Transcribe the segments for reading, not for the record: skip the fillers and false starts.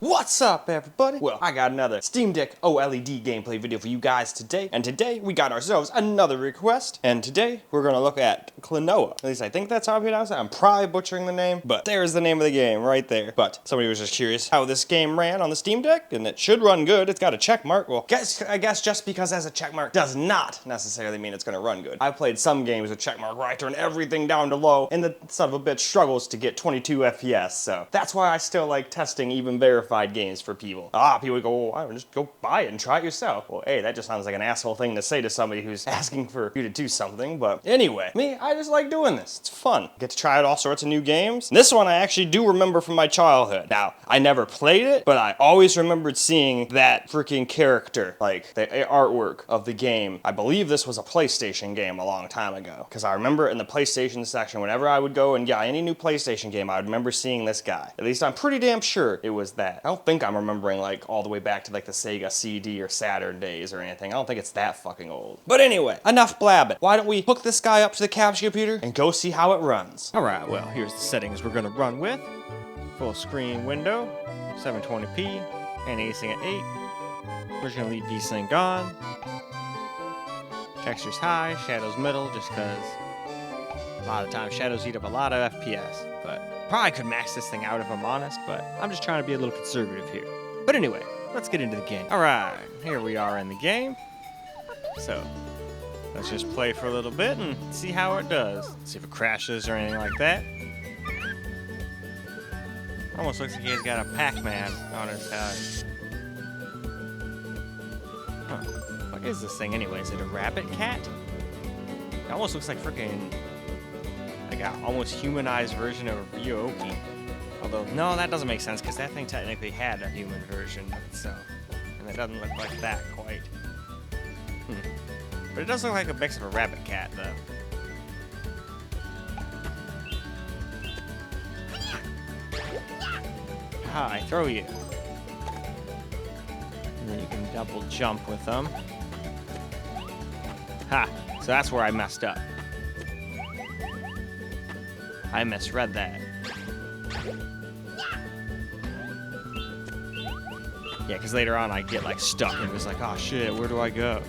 What's up, everybody? Well, I got another Steam Deck OLED gameplay video for you guys today, and today we got ourselves another request, and today we're gonna look at Klonoa. At least I think that's how I pronounce it. I'm probably butchering the name, but there's the name of the game right there. But somebody was just curious how this game ran on the Steam Deck, and it should run good. It's got a check mark. Well, I guess just because it has a check mark does not necessarily mean it's gonna run good. I've played some games with check mark where I turn everything down to low, and the son of a bitch struggles to get 22 FPS, so that's why I still like testing even verified games for people. People go, well, why don't you just go buy it and try it yourself? Well, hey, that just sounds like an asshole thing to say to somebody who's asking for you to do something, but anyway, I just like doing this. It's fun. Get to try out all sorts of new games. And this one I actually do remember from my childhood. Now, I never played it, but I always remembered seeing that freaking character, like the artwork of the game. I believe this was a PlayStation game a long time ago, because I remember in the PlayStation section, whenever I would go and get any new PlayStation game, I would remember seeing this guy. At least I'm pretty damn sure it was that. I don't think I'm remembering like all the way back to like the Sega CD or Saturn days or anything. I don't think it's that fucking old. But anyway, enough blabbing. Why don't we hook this guy up to the capture computer and go see how it runs? Alright, well, here's the settings we're gonna run with. Full screen window, 720p, and async at 8. We're gonna leave VSync on. Textures high, shadows middle, just cause a lot of the time shadows eat up a lot of FPS, but probably could max this thing out if I'm honest, but I'm just trying to be a little conservative here. But anyway, let's get into the game. Alright, here we are in the game. So, let's just play for a little bit and see how it does. See if it crashes or anything like that. Almost looks like he's got a Pac-Man on his head. Huh. What is this thing anyway? Is it a rabbit cat? It almost looks like freaking like an almost humanized version of Ryoki. Although, no, that doesn't make sense because that thing technically had a human version of itself. And it doesn't look like that quite. But it does look like a mix of a rabbit cat, though. I throw you. And then you can double jump with them. Ha! So that's where I messed up. I misread that. Yeah, because later on I get like stuck and it's like, oh shit, where do I go?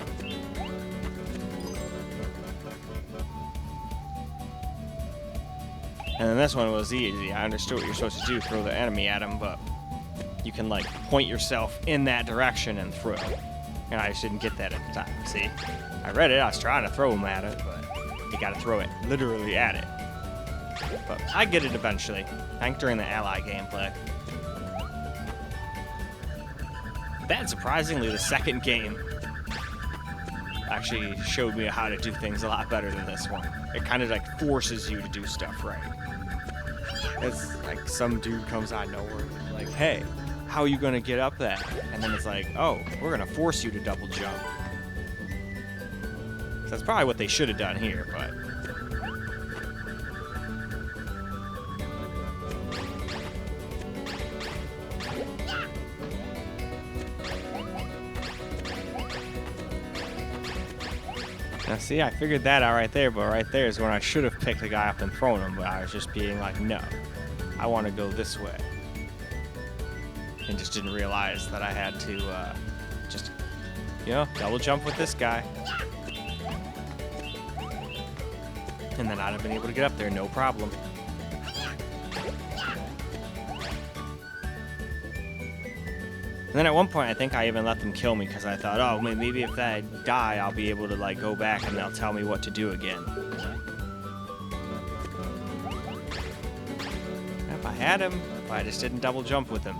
And then this one was easy. I understood what you're supposed to do, throw the enemy at him, but you can like point yourself in that direction and throw. And I just didn't get that at the time. See? I read it, I was trying to throw him at it, but you gotta throw it literally at it. But I get it eventually. I think during the ally gameplay. That, surprisingly, the second game actually showed me how to do things a lot better than this one. It kind of like forces you to do stuff right. It's like some dude comes out of nowhere like, hey, how are you gonna get up that? And then it's like, oh, we're gonna force you to double jump. So that's probably what they should have done here, but now see, I figured that out right there, but right there is when I should have picked the guy up and thrown him, but I was just being like, no, I want to go this way. And just didn't realize that I had to just, you know, double jump with this guy. And then I'd have been able to get up there, no problem. And then at one point, I think I even let them kill me because I thought, oh, maybe if I die, I'll be able to like go back and they'll tell me what to do again. If I had him, if I just didn't double jump with him.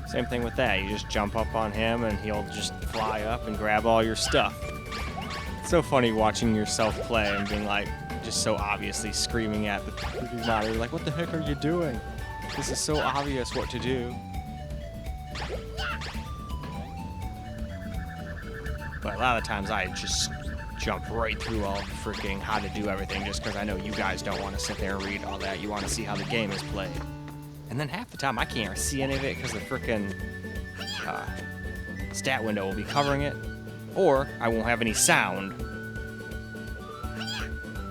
Same thing with that. You just jump up on him and he'll just fly up and grab all your stuff. It's so funny watching yourself play and being like, just so obviously screaming at the monitor, like, what the heck are you doing? This is so obvious what to do. But a lot of times I just jump right through all the freaking how to do everything just because I know you guys don't want to sit there and read all that. You want to see how the game is played. And then half the time I can't see any of it because the freaking stat window will be covering it, or I won't have any sound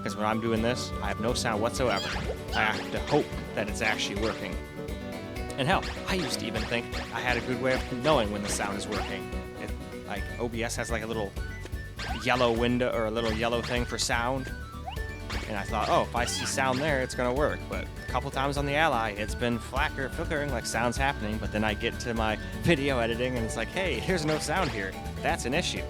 because when I'm doing this, I have no sound whatsoever. I have to hope that it's actually working. And hell, I used to even think I had a good way of knowing when the sound is working. Like, OBS has like a little yellow window, or a little yellow thing for sound. And I thought, oh, if I see sound there, it's gonna work. But a couple times on the Ally, it's been flickering, like sound's happening. But then I get to my video editing and it's like, hey, here's no sound here. That's an issue.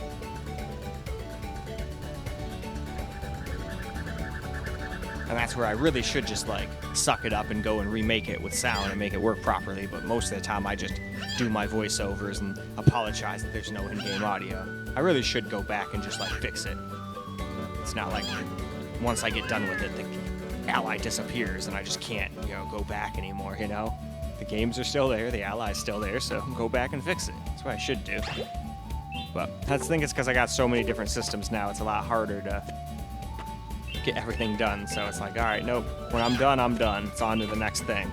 And that's where I really should just like suck it up and go and remake it with sound and make it work properly. But most of the time I just do my voiceovers and apologize that there's no in-game audio. I really should go back and just like fix it. It's not like once I get done with it, the Ally disappears and I just can't, go back anymore, The games are still there, the Ally's still there, so go back and fix it. That's what I should do. But I think it's because I got so many different systems now, it's a lot harder to get everything done. So it's like, all right, nope, when I'm done, I'm done. It's on to the next thing.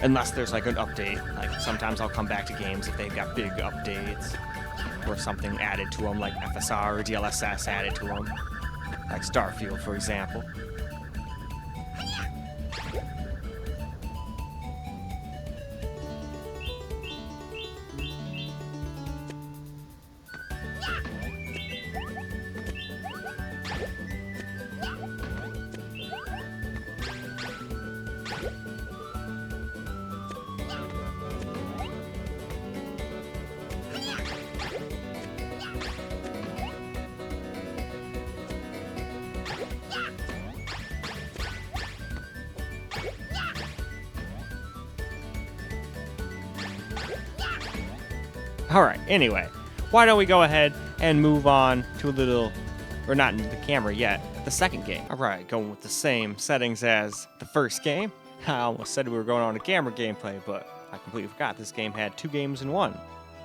Unless there's like an update. Like sometimes I'll come back to games if they've got big updates or something added to them, like FSR or DLSS added to them, like Starfield, for example. Alright, anyway, why don't we go ahead and move on to a little, or not into the camera yet, the second game. Alright, going with the same settings as the first game. I almost said we were going on to camera gameplay, but I completely forgot this game had 2 games in one.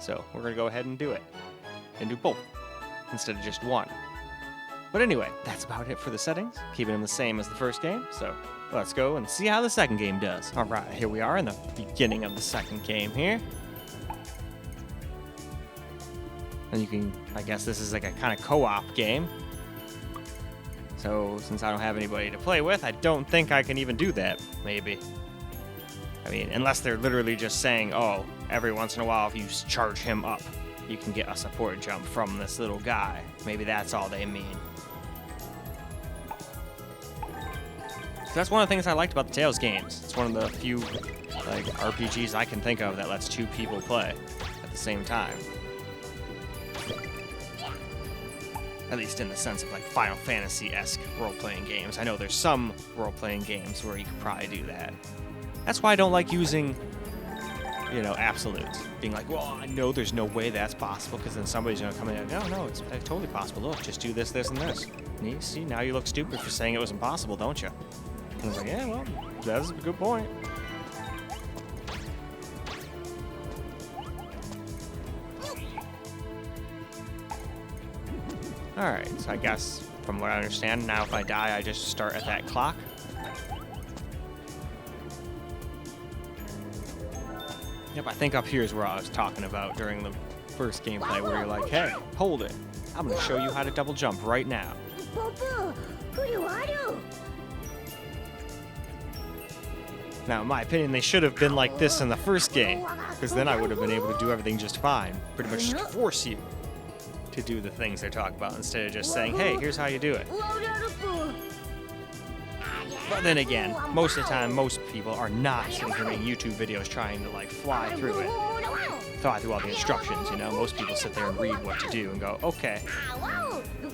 So we're going to go ahead and do it. And do both, instead of just one. But anyway, that's about it for the settings, keeping them the same as the first game, so let's go and see how the second game does. Alright, here we are in the beginning of the second game here. And you can, I guess this is like a kind of co-op game. So since I don't have anybody to play with, I don't think I can even do that, maybe. I mean, unless they're literally just saying, oh, every once in a while if you charge him up, you can get a support jump from this little guy. Maybe that's all they mean. So that's one of the things I liked about the Tales games. It's one of the few like RPGs I can think of that lets 2 people play at the same time. At least in the sense of like Final Fantasy-esque role-playing games. I know there's some role-playing games where you could probably do that. That's why I don't like using, absolutes. Being like, well, I know there's no way that's possible, because then somebody's going to come in and go, no, it's totally possible. Look, just do this, this, and this. And you see, now you look stupid for saying it was impossible, don't you? And I was like, yeah, well, that's a good point. Alright, so I guess, from what I understand, now if I die, I just start at that clock. Yep, I think up here is where I was talking about during the first gameplay, where you're like, hey, hold it. I'm going to show you how to double jump right now. Now, in my opinion, they should have been like this in the first game, because then I would have been able to do everything just fine. Pretty much just force you to do the things they're talking about instead of just saying, hey, here's how you do it. But then again, most of the time, most people are not sitting here making YouTube videos trying to like fly through it, fly through all the instructions, Most people sit there and read what to do and go, okay.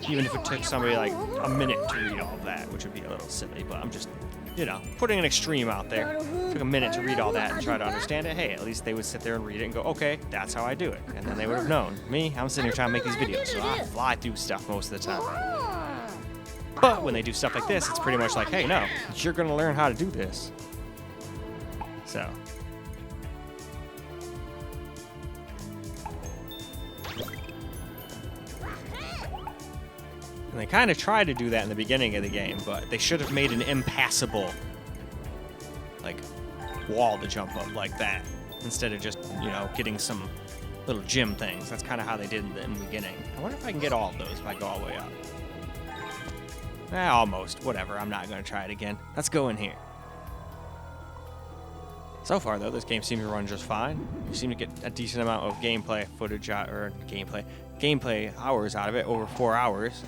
Even if it took somebody like a minute to read all of that, which would be a little silly, but I'm just, putting an extreme out there. It took a minute to read all that and try to understand it. Hey, at least they would sit there and read it and go, okay, that's how I do it. And then they would have known. Me, I'm sitting here trying to make these videos, so I fly through stuff most of the time. But when they do stuff like this, it's pretty much like, hey, no, you're going to learn how to do this. So. And they kind of tried to do that in the beginning of the game, but they should have made an impassable, wall to jump up like that, instead of just, getting some little gym things. That's kind of how they did it in the beginning. I wonder if I can get all of those if I go all the way up. Almost. Whatever. I'm not going to try it again. Let's go in here. So far, though, this game seems to run just fine. You seem to get a decent amount of gameplay footage, or gameplay hours out of it, over 4 hours.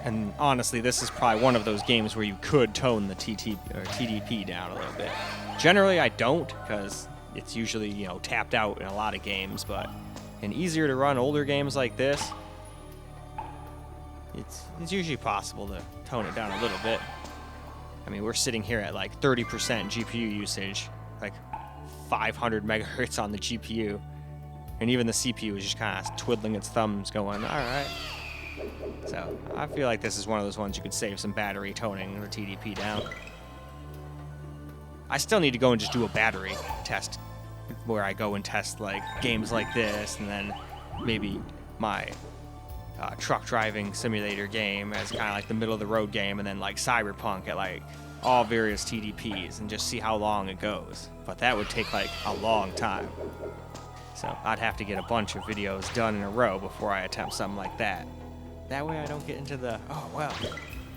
And honestly, this is probably one of those games where you could tone the TDP down a little bit. Generally, I don't, because it's usually, you know, tapped out in a lot of games, but in easier to run older games like this, it's usually possible to tone it down a little bit. I mean, we're sitting here at like 30% GPU usage, like 500 megahertz on the GPU, and even the CPU is just kind of twiddling its thumbs going, all right. So I feel like this is one of those ones you could save some battery toning the TDP down. I still need to go and just do a battery test where I go and test like games like this, and then maybe my truck driving simulator game as kind of like the middle of the road game, and then like Cyberpunk at like all various TDPs, and just see how long it goes. But that would take like a long time. So I'd have to get a bunch of videos done in a row before I attempt something like that. That way I don't get into the, oh, well,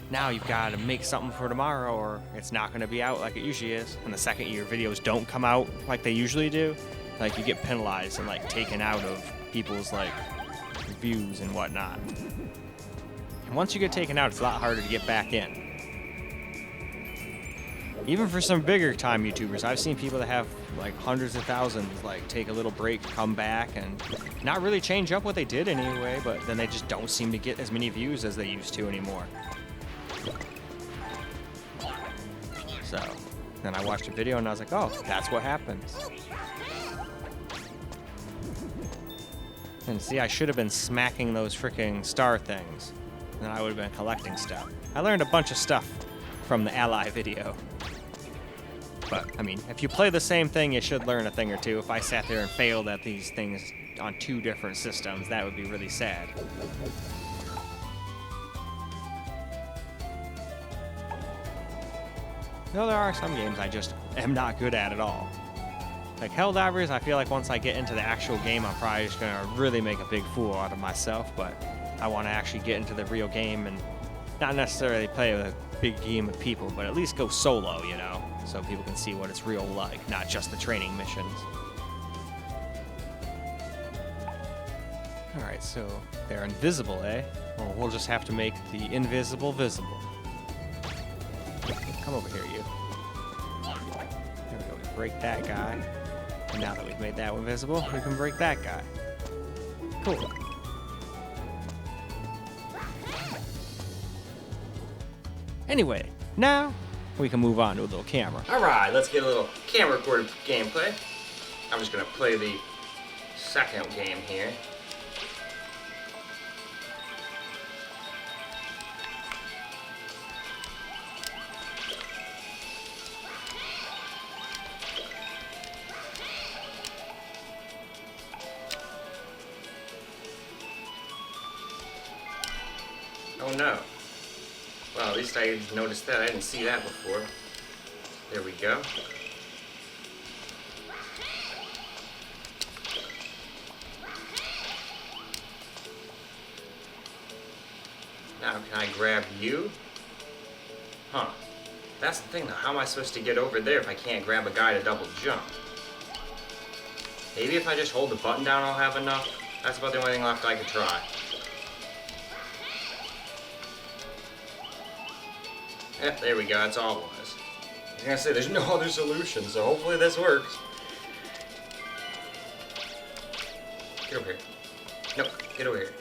now you've got to make something for tomorrow, or it's not going to be out like it usually is. And the second your videos don't come out like they usually do, like you get penalized and like taken out of people's like views and whatnot. And once you get taken out, it's a lot harder to get back in. Even for some bigger time YouTubers, I've seen people that have like hundreds of thousands like take a little break, come back, and not really change up what they did anyway, but then they just don't seem to get as many views as they used to anymore. So then I watched a video and I was like, oh, that's what happens. And see, I should have been smacking those freaking star things, and then I would have been collecting stuff. I learned a bunch of stuff from the Ally video. But, I mean, if you play the same thing, you should learn a thing or two. If I sat there and failed at these things on 2 different systems, that would be really sad. No, there are some games I just am not good at all. Like Helldivers, I feel like once I get into the actual game, I'm probably just going to really make a big fool out of myself. But I want to actually get into the real game and not necessarily play a big game with people, but at least go solo, you know, so people can see what it's real like, not just the training missions. Alright, so they're invisible, eh? Well, we'll just have to make the invisible visible. Come over here, you. There we go, we break that guy. And now that we've made that one visible, we can break that guy. Cool. Anyway, now we can move on to a little camera. Alright, let's get a little camera recorded gameplay. I'm just going to play the second game here. Oh no. Well, at least I noticed that. I didn't see that before. There we go. Now can I grab you? Huh. That's the thing though. How am I supposed to get over there if I can't grab a guy to double jump? Maybe if I just hold the button down I'll have enough? That's about the only thing left I could try. Yep, there we go, that's all it was. I was gonna say, there's no other solution, so hopefully this works. Get over here. Nope, get over here.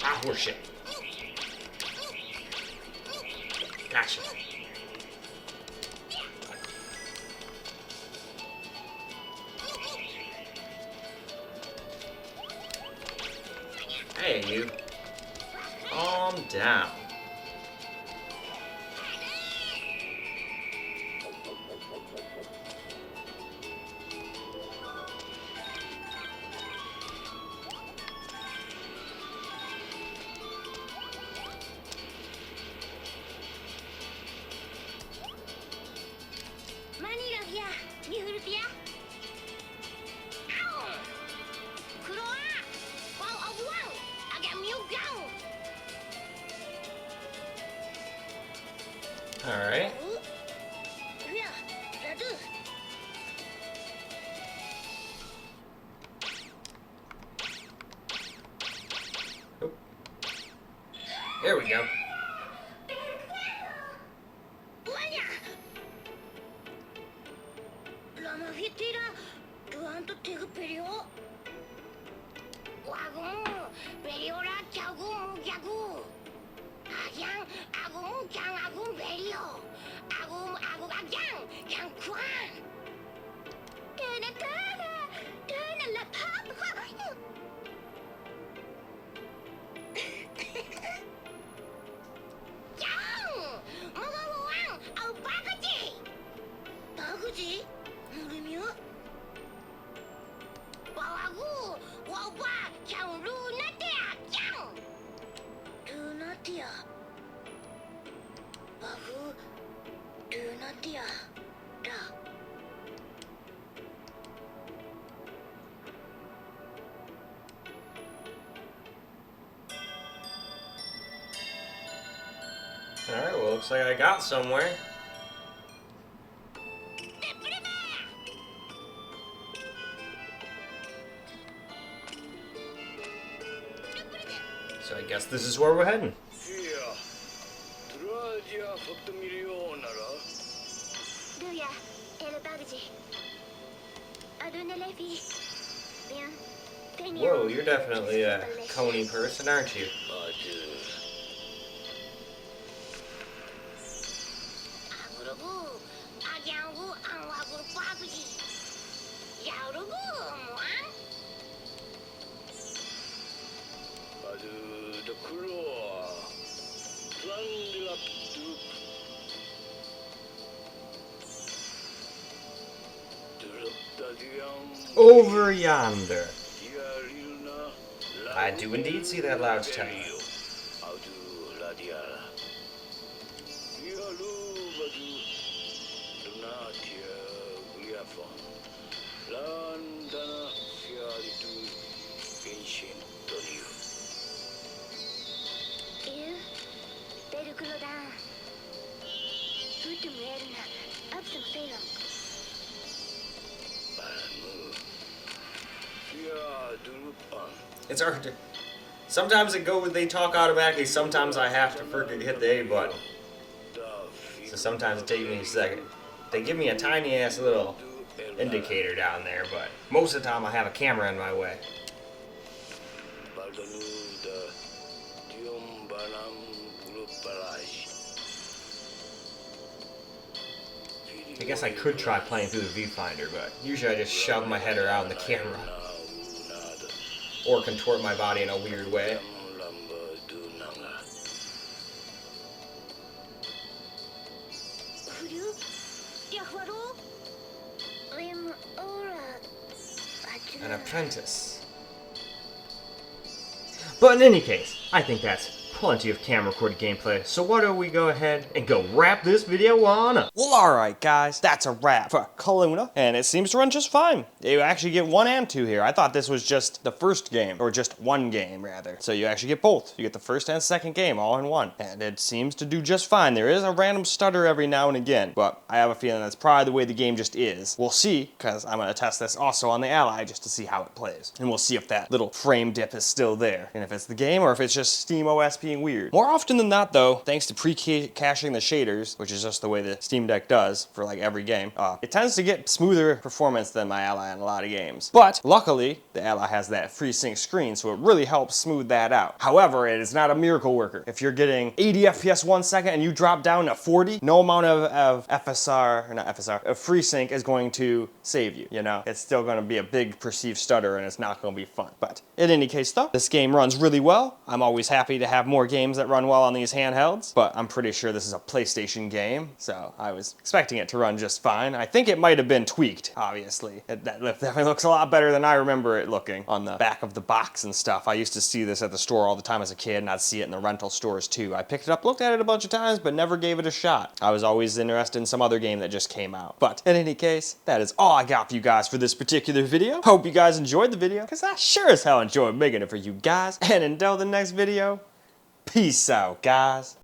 Ah, horseshit. Gotcha. Hey, you. Calm down. Money Alright. There we go. Alright, well, looks like I got somewhere. So I guess this is where we're heading. Whoa, you're definitely a coney person, aren't you? Over yonder. I do indeed see that loud tower. It's hard to... Sometimes they talk automatically, sometimes I have to freaking hit the A button. So sometimes it takes me a second. They give me a tiny ass little indicator down there, but most of the time I have a camera in my way. I guess I could try playing through the viewfinder, but usually I just shove my head around the camera. Or contort my body in a weird way. An apprentice. But in any case, I think that's plenty of camera recorded gameplay, so why don't we go ahead and go wrap this video on up. Well, alright guys, that's a wrap for Klonoa, and it seems to run just fine. You actually get 1 and 2 here. I thought this was just the first game, or just one game rather. So you actually get both. You get the first and second game all in one, and it seems to do just fine. There is a random stutter every now and again, but I have a feeling that's probably the way the game just is. We'll see, because I'm going to test this also on the Ally just to see how it plays. And we'll see if that little frame dip is still there, and if it's the game or if it's just Steam OS being weird. More often than not though, thanks to pre-caching the shaders, which is just the way the Steam Deck does for like every game, it tends to get smoother performance than my Ally in a lot of games. But luckily, the Ally has that FreeSync screen, so it really helps smooth that out. However, it is not a miracle worker. If you're getting 80 FPS 1 second and you drop down to 40, no amount of FreeSync is going to save you, you know? It's still going to be a big perceived stutter and it's not going to be fun. But in any case though, this game runs really well. I'm always happy to have more games that run well on these handhelds, but I'm pretty sure this is a PlayStation game, so I was expecting it to run just fine. I think it might have been tweaked, obviously. That definitely looks a lot better than I remember it looking on the back of the box and stuff. I used to see this at the store all the time as a kid, and I'd see it in the rental stores too. I picked it up, looked at it a bunch of times, but never gave it a shot. I was always interested in some other game that just came out. But in any case, that is all I got for you guys for this particular video. Hope you guys enjoyed the video, because I sure as hell enjoyed making it for you guys. And until the next video, peace out, guys.